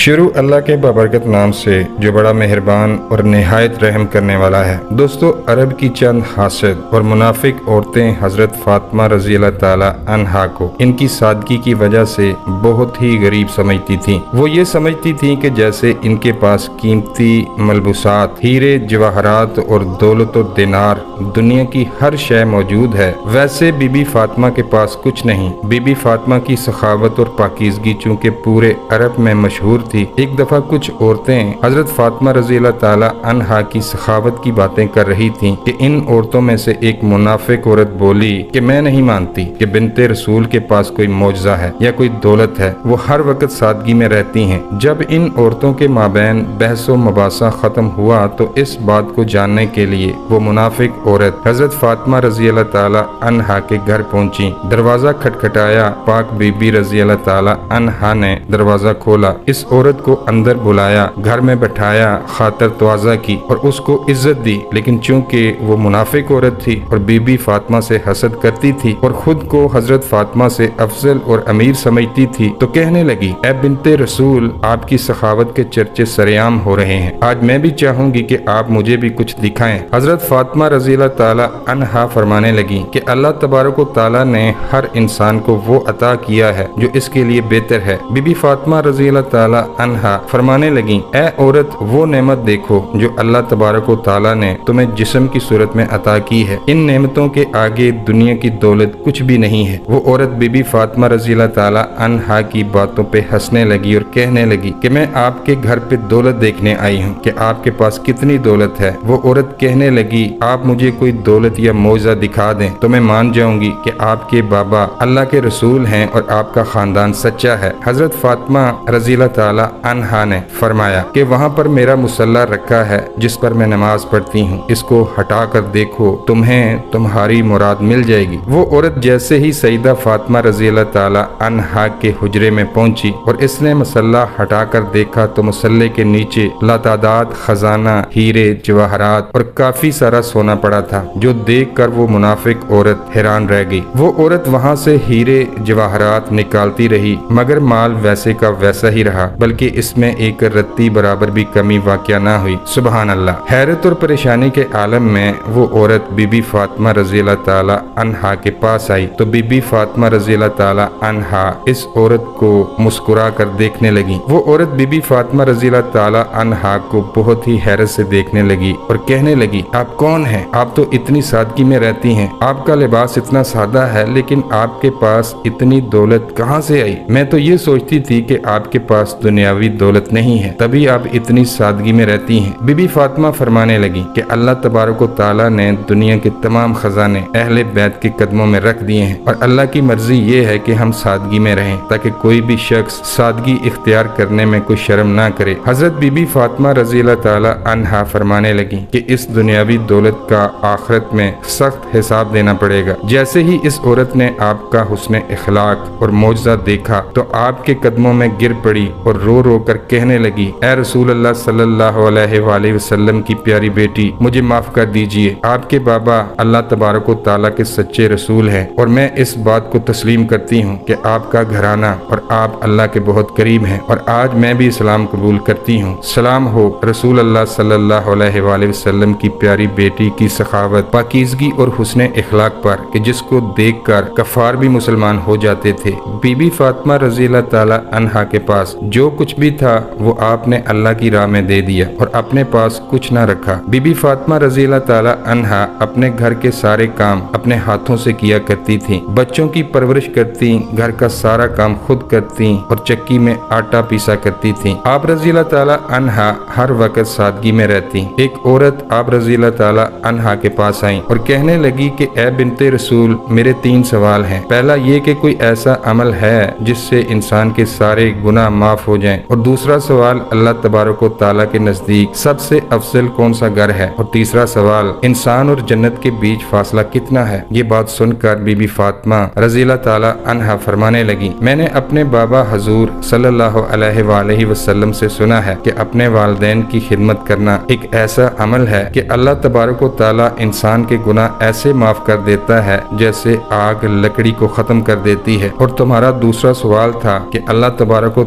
شروع اللہ کے بابرکت نام سے جو بڑا مہربان اور نہایت رحم کرنے والا ہے۔ دوستو، عرب کی چند حاسد اور منافق عورتیں حضرت فاطمہ رضی اللہ تعالی عنہا کو ان کی سادگی کی وجہ سے بہت ہی غریب سمجھتی تھیں۔ وہ یہ سمجھتی تھیں کہ جیسے ان کے پاس قیمتی ملبوسات، ہیرے جواہرات اور دولت و دینار، دنیا کی ہر شے موجود ہے، ویسے بی بی فاطمہ کے پاس کچھ نہیں۔ بی بی فاطمہ کی سخاوت اور پاکیزگی چونکہ پورے عرب میں مشہور تھی، ایک دفعہ کچھ عورتیں حضرت فاطمہ رضی اللہ تعالی عنہا کی سخاوت کی باتیں کر رہی تھیں کہ ان عورتوں میں سے ایک منافق عورت بولی کہ میں نہیں مانتی کہ بنت رسول کے پاس کوئی معجزہ ہے یا کوئی دولت ہے، وہ ہر وقت سادگی میں رہتی ہیں۔ جب ان عورتوں کے مابین بحث و مباحثہ ختم ہوا تو اس بات کو جاننے کے لیے وہ منافق عورت حضرت فاطمہ رضی اللہ تعالی عنہا کے گھر پہنچی۔ دروازہ کھٹکھٹایا، پاک بی بی رضی اللہ تعالی عنہا نے دروازہ کھولا، اس عورت کو اندر بلایا، گھر میں بٹھایا، خاطر تواضع کی اور اس کو عزت دی۔ لیکن چونکہ وہ منافق عورت تھی اور بی بی فاطمہ سے حسد کرتی تھی اور خود کو حضرت فاطمہ سے افضل اور امیر سمجھتی تھی، تو کہنے لگی، اے بنت رسول، آپ کی سخاوت کے چرچے سرعام ہو رہے ہیں، آج میں بھی چاہوں گی کہ آپ مجھے بھی کچھ دکھائیں۔ حضرت فاطمہ رضی اللہ تعالی عنہا فرمانے لگی کہ اللہ تبارک و تعالی نے ہر انسان کو وہ عطا کیا ہے جو اس کے لیے بہتر ہے۔ بی بی فاطمہ رضی اللہ تعالی عنہا فرمانے لگیں، اے عورت، وہ نعمت دیکھو جو اللہ تبارک و تعالی نے تمہیں جسم کی صورت میں عطا کی ہے، ان نعمتوں کے آگے دنیا کی دولت کچھ بھی نہیں ہے۔ وہ عورت بی بی فاطمہ رضی اللہ تعالی عنہا کی باتوں پہ ہنسنے لگی اور کہنے لگی کہ میں آپ کے گھر پہ دولت دیکھنے آئی ہوں کہ آپ کے پاس کتنی دولت ہے۔ وہ عورت کہنے لگی، آپ مجھے کوئی دولت یا معجزہ دکھا دیں تو میں مان جاؤں گی کہ آپ کے بابا اللہ کے رسول ہیں اور آپ کا خاندان سچا ہے۔ حضرت فاطمہ رضی اللہ تعالی عنہا نے فرمایا کہ وہاں پر میرا مصلی رکھا ہے جس پر میں نماز پڑھتی ہوں، اس کو ہٹا کر دیکھو، تمہیں تمہاری مراد مل جائے گی۔ وہ عورت جیسے ہی سیدہ فاطمہ رضی اللہ تعالی عنہا کے حجرے میں پہنچی اور اس نے مصلی ہٹا کر دیکھا تو مصلی کے نیچے لاتعداد خزانہ، ہیرے جواہرات اور کافی سارا سونا پڑا تھا، جو دیکھ کر وہ منافق عورت حیران رہ گئی۔ وہ عورت وہاں سے ہیرے جواہرات نکالتی رہی مگر مال ویسے کا ویسا ہی رہا، بلکہ اس میں ایک رتی برابر بھی کمی واقع نہ ہوئی۔ سبحان اللہ۔ حیرت اور پریشانی کے عالم میں وہ عورت بی بی فاطمہ رضی اللہ تعالی عنہا کے پاس آئی تو بی بی فاطمہ رضی اللہ تعالی عنہا اس عورت کو مسکرا کر دیکھنے لگی۔ وہ عورت بی بی فاطمہ رضی اللہ تعالی عنہا کو بہت ہی حیرت سے دیکھنے لگی اور کہنے لگی، آپ کون ہیں؟ آپ تو اتنی سادگی میں رہتی ہیں، آپ کا لباس اتنا سادہ ہے، لیکن آپ کے پاس اتنی دولت کہاں سے آئی؟ میں تو یہ سوچتی تھی کہ آپ کے پاس دنیاوی دولت نہیں ہے، تبھی آپ اتنی سادگی میں رہتی ہیں۔ بی بی فاطمہ فرمانے لگی کہ اللہ تبارک و تعالی نے دنیا کے تمام خزانے اہل بیت کے قدموں میں رکھ دیے ہیں اور اللہ کی مرضی یہ ہے کہ ہم سادگی میں رہیں تاکہ کوئی بھی شخص سادگی اختیار کرنے میں کوئی شرم نہ کرے۔ حضرت بی بی فاطمہ رضی اللہ تعالی عنہا فرمانے لگی کہ اس دنیاوی دولت کا آخرت میں سخت حساب دینا پڑے گا۔ جیسے ہی اس عورت نے آپ کا حسن اخلاق اور معجزہ دیکھا تو آپ کے قدموں میں گر پڑی اور رو رو کر کہنے لگی، اے رسول اللہ صلی اللہ علیہ وآلہ وسلم کی پیاری بیٹی، مجھے معاف کر دیجئے، آپ کے بابا اللہ تبارک و تعالیٰ کے سچے رسول ہیں اور میں اس بات کو تسلیم کرتی ہوں کہ آپ کا گھرانہ اور آپ اللہ کے بہت قریب ہیں اور آج میں بھی اسلام قبول کرتی ہوں۔ سلام ہو رسول اللہ صلی اللہ علیہ وآلہ وسلم کی پیاری بیٹی کی سخاوت، پاکیزگی اور حسن اخلاق پر کہ جس کو دیکھ کر کفار بھی مسلمان ہو جاتے تھے۔ بی بی فاطمہ رضی اللہ تعالی عنہا کے پاس جو کچھ بھی تھا وہ آپ نے اللہ کی راہ میں دے دیا اور اپنے پاس کچھ نہ رکھا۔ بی بی فاطمہ رضی اللہ تعالی عنہا اپنے گھر کے سارے کام اپنے ہاتھوں سے کیا کرتی تھی، بچوں کی پرورش کرتی، گھر کا سارا کام خود کرتی اور چکی میں آٹا پیسا کرتی تھی۔ آپ رضی اللہ تعالی عنہا ہر وقت سادگی میں رہتی۔ ایک عورت آپ رضی اللہ تعالی عنہا کے پاس آئی اور کہنے لگی کہ اے بنت رسول، میرے 3 سوال ہیں۔ پہلا یہ کہ کوئی ایسا عمل ہے جس سے انسان کے سارے گناہ معاف ہو جائیں، اور دوسرا سوال اللہ تبارک و تعالیٰ کے نزدیک سب سے افضل کون سا گھر ہے، اور تیسرا سوال انسان اور جنت کے بیچ فاصلہ کتنا ہے۔ یہ بات سن کر بی بی فاطمہ رضی اللہ تعالی عنہا فرمانے لگی، میں نے اپنے بابا حضور صلی اللہ علیہ وآلہ وسلم سے سنا ہے کہ اپنے والدین کی خدمت کرنا ایک ایسا عمل ہے کہ اللہ تبارک و تعالیٰ انسان کے گناہ ایسے معاف کر دیتا ہے جیسے آگ لکڑی کو ختم کر دیتی ہے۔ اور تمہارا دوسرا سوال تھا کہ اللہ تبارک و